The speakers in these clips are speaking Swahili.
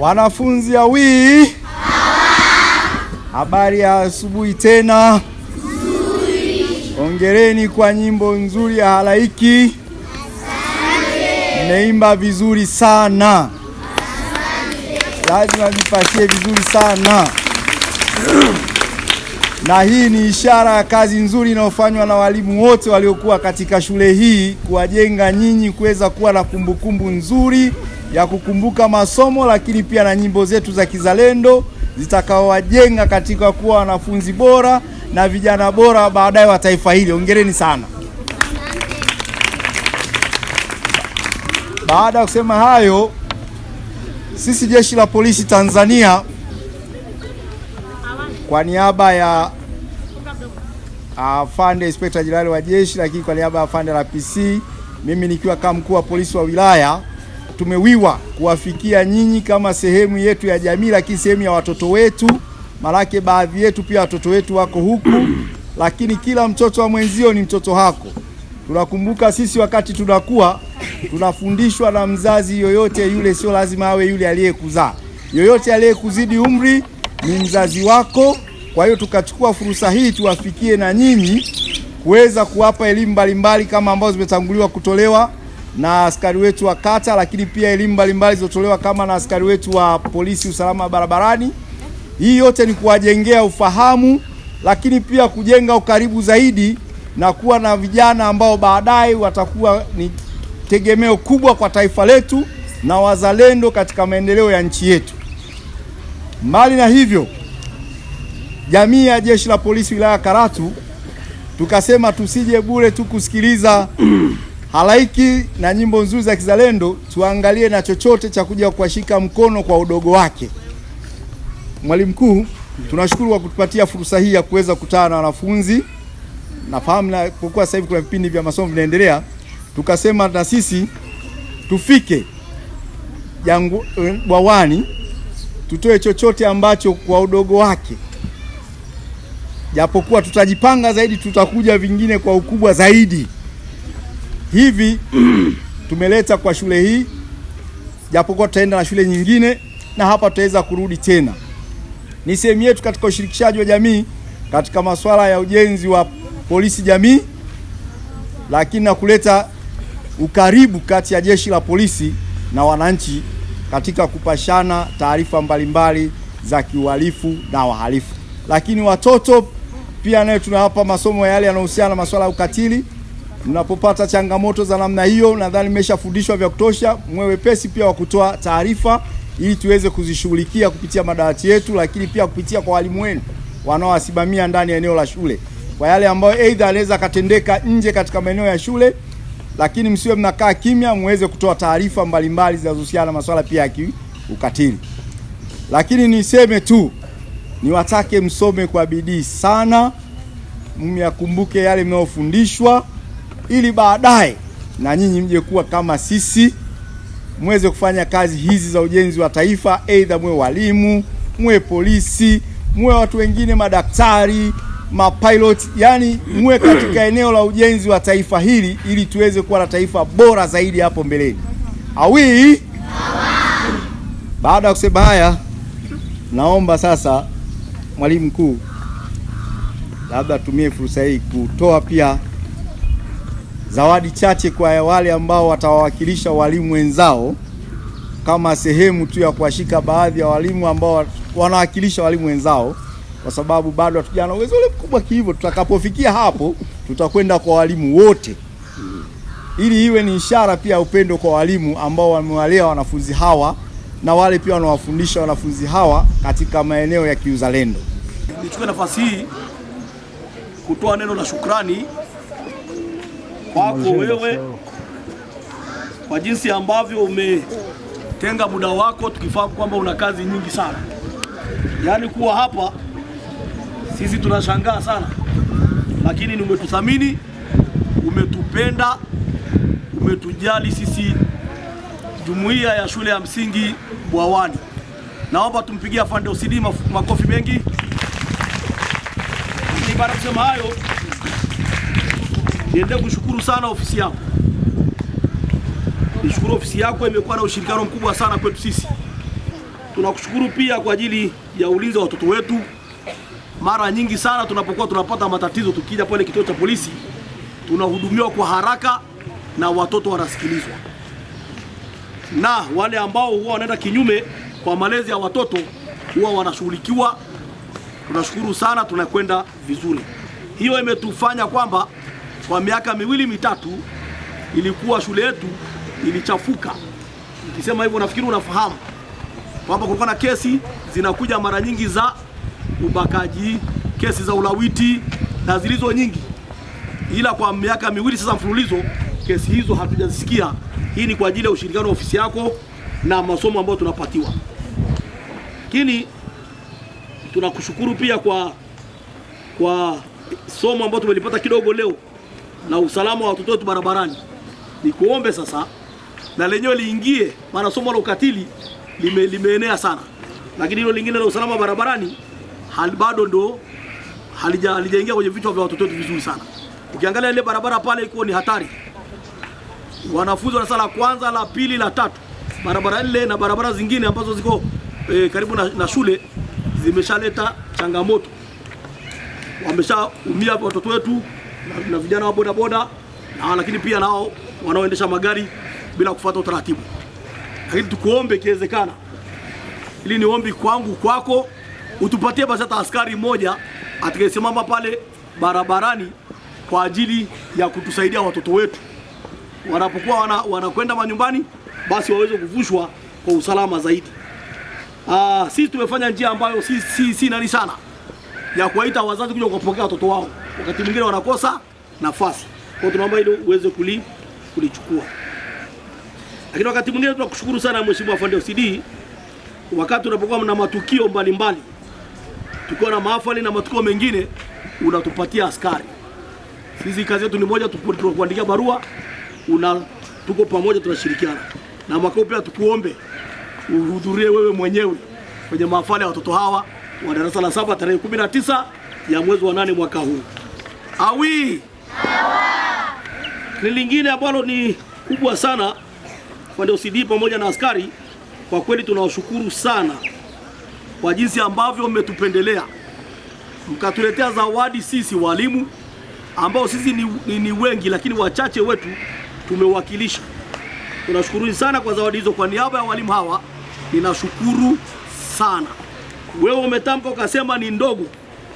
Wanafunzi awii, habari ya asubuhi tena. Hongereni kwa nyimbo nzuri ya halaiki. Mmeimba vizuri sana. Lazima mjipatie vizuri sana. Na hii ni ishara ya kazi nzuri inayofanywa na walimu wote waliokuwa katika shule hii kuwajenga nyinyi kuweza kuwa na kumbukumbu nzuri ya kukumbuka masomo, lakini pia na nyimbo zetu za kizalendo zitakaowajenga katika kuwa wanafunzi bora na vijana bora baadaye wa taifa hili. Hongereni sana. Baada ya kusema hayo, sisi Jeshi la Polisi Tanzania kwa niaba ya afande Inspector Jenerali wa jeshi, lakini kwa niaba ya afande RPC, mimi nikiwa kama mkuu wa polisi wa wilaya, tumewiwa kuwafikia nyinyi kama sehemu yetu ya jamii, lakini sehemu ya watoto wetu. Malaki baadhi yetu pia watoto wetu wako huku, lakini kila mtoto wa mwenzio ni mtoto wako. Tunakumbuka sisi wakati tunakuwa tunafundishwa na mzazi yoyote yule, sio lazima awe yule aliyekuzaa. Yoyote aliyekuzidi umri ni mzazi wako. Kwa hiyo tukachukua fursa hii tuwafikie na nyinyi kuweza kuwapa elimu mbalimbali kama ambazo zimetanguliwa kutolewa na askari wetu wa kata, lakini pia elimu mbalimbali zilizotolewa kama na askari wetu wa polisi usalama barabarani. Hii yote ni kuwajengea ufahamu, lakini pia kujenga ukaribu zaidi na kuwa na vijana ambao baadaye watakuwa ni tegemeo kubwa kwa taifa letu na wazalendo katika maendeleo ya nchi yetu. Mbali na hivyo, jamii ya Jeshi la Polisi wilaya Karatu tukasema tusije bure tu kusikiliza halaiki na nyimbo nzuri za kizalendo, tuangalie na chochote cha kuja kuwashika mkono kwa udogo wake. Mwalimu mkuu, tunashukuru kwa kutupatia fursa hii ya kuweza kukutana na wanafunzi. Nafahamu na kwa sasa hivi kuna vipindi vya masomo vinaendelea, tukasema na sisi tufike Bwawani tutoe chochote ambacho kwa udogo wake. Japokuwa tutajipanga zaidi, tutakuja vingine kwa ukubwa zaidi. Hivi tumeleta kwa shule hii, japokuwa tutaenda na shule nyingine na hapa tutaweza kurudi tena. Ni sehemu yetu katika ushirikishaji wa jamii katika masuala ya ujenzi wa polisi jamii, lakini na kuleta ukaribu kati ya jeshi la polisi na wananchi katika kupashana taarifa mbalimbali za kiuhalifu na wahalifu. Lakini watoto pia nayo tunawapa masomo yale yanayohusiana na masuala ya ukatili. Mnapopata changamoto za namna hiyo, nadhani mmeshafundishwa vya kutosha, mwe wepesi pia wa kutoa taarifa ili tuweze kuzishughulikia kupitia madawati yetu, lakini pia kupitia kwa walimu wenu wanaowasimamia ndani ya eneo la shule. Kwa yale ambayo aidha anaweza katendeka nje katika maeneo ya shule, lakini msiwe mnakaa kimya, muweze kutoa taarifa mbalimbali zinazohusiana na masuala pia ya ukatili. Lakini niseme tu, niwatake msome kwa bidii sana, myakumbuke yale mnaofundishwa, ili baadaye na nyinyi mje kuwa kama sisi, muweze kufanya kazi hizi za ujenzi wa taifa, aidha mwe walimu, mwe polisi, mwe watu wengine, madaktari, mapilot, yani mwe katika eneo la ujenzi wa taifa hili ili tuweze kuwa na taifa bora zaidi hapo mbeleni. Awi? Baada ya kusema haya, naomba sasa mwalimu mkuu labda tumie fursa hii kutoa pia zawadi chache kwa wale ambao watawawakilisha walimu wenzao, kama sehemu tu ya kuwashika baadhi ya walimu ambao wanawakilisha walimu wenzao, kwa sababu bado hatujana uwezo ule mkubwa hivyo. Tutakapofikia hapo tutakwenda kwa walimu wote, ili iwe ni ishara pia upendo kwa walimu ambao wamewalea wanafunzi hawa na wale pia wanawafundisha wanafunzi hawa katika maeneo ya kiuzalendo. Nichukue nafasi hii kutoa neno la shukrani kwako wewe kwa jinsi ambavyo umetenga muda wako, tukifahamu kwamba una kazi nyingi sana. Yaani kuwa hapa sisi tunashangaa sana, lakini umetuthamini, umetupenda, umetujali sisi jumuiya ya shule ya msingi Bwawani. Naomba tumpigie afande OCD makofi mengi. Baada ya kusema hayo, niende kushukuru sana ofisi yako. Nishukuru ofisi yako, imekuwa na ushirikiano mkubwa sana kwetu sisi. Tunakushukuru pia kwa ajili ya ulinzi wa watoto wetu. Mara nyingi sana tunapokuwa tunapata matatizo, tukija pale kituo cha polisi tunahudumiwa kwa haraka na watoto wanasikilizwa, na wale ambao huwa wanaenda kinyume kwa malezi ya watoto huwa wanashughulikiwa. Tunashukuru sana, tunakwenda vizuri. Hiyo imetufanya kwamba kwa miaka miwili mitatu ilikuwa shule yetu ilichafuka. Nikisema hivyo nafikiri unafahamu kwamba kulikuwa na kesi zinakuja mara nyingi za ubakaji, kesi za ulawiti na zilizo nyingi, ila kwa miaka miwili sasa mfululizo kesi hizo hatujazisikia. Hii ni kwa ajili ya ushirikiano wa ofisi yako na masomo ambayo tunapatiwa. Lakini tunakushukuru pia kwa somo ambalo tumelipata kidogo leo na usalama wa watoto wetu barabarani. Nikuombe sasa na lenyewe liingie, maana somo la ukatili limeenea sana, lakini hilo lingine la usalama barabarani bado ndo halijaingia kwenye vichwa vya watoto wetu vizuri sana. Ukiangalia ile barabara pale iko ni hatari. Wanafunzi wa sala kwanza, la pili, la tatu, barabara ile na barabara zingine ambazo ziko karibu na shule zimeshaleta changamoto. Wameshaumia watoto wetu na vijana wa bodaboda, na lakini pia nao wanaoendesha magari bila kufuata utaratibu. Lakini tukuombe kiwezekana, ili ni ombi kwangu kwako, utupatie basi hata askari mmoja atakayesimama pale barabarani kwa ajili ya kutusaidia watoto wetu wanapokuwa wanakwenda manyumbani, basi waweze kuvushwa kwa usalama zaidi. Sisi tumefanya njia ambayo si nani sana ya kuwaita wazazi kuja kupokea watoto wao, wakati mwingine wanakosa nafasi. Kwa tunaomba ile uweze kulichukua. Lakini wakati mwingine tunakushukuru sana Mheshimiwa Afande OCD, wakati tunapokuwa na matukio mbalimbali, tukiwa na mahafali na matukio mengine, unatupatia askari. Sisi kazi yetu ni moja, tukuandikia barua, tuko pamoja, tunashirikiana. Na mwaka pia tukuombe uhudhurie wewe mwenyewe kwenye mahafali ya watoto hawa wa darasa la 7 tarehe 19 ya mwezi wa 8 mwaka huu. Ni lingine ambalo ni kubwa sana Afande OCD pamoja na askari, kwa kweli tunawashukuru sana kwa jinsi ambavyo mmetupendelea mkatuletea zawadi sisi walimu ambao sisi ni wengi, lakini wachache wetu tumewakilisha. Tunashukuru sana kwa zawadi hizo. Kwa niaba ya walimu hawa ninashukuru sana. Wewe umetamka ukasema ni ndogo,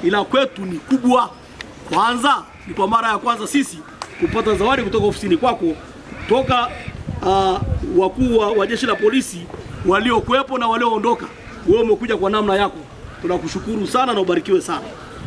ila kwetu ni kubwa. Kwanza ni kwa mara ya kwanza sisi kupata zawadi kutoka ofisini kwako, toka wakuu wa jeshi la polisi waliokuwepo na walioondoka. Wewe umekuja kwa namna yako. Tunakushukuru sana na ubarikiwe sana.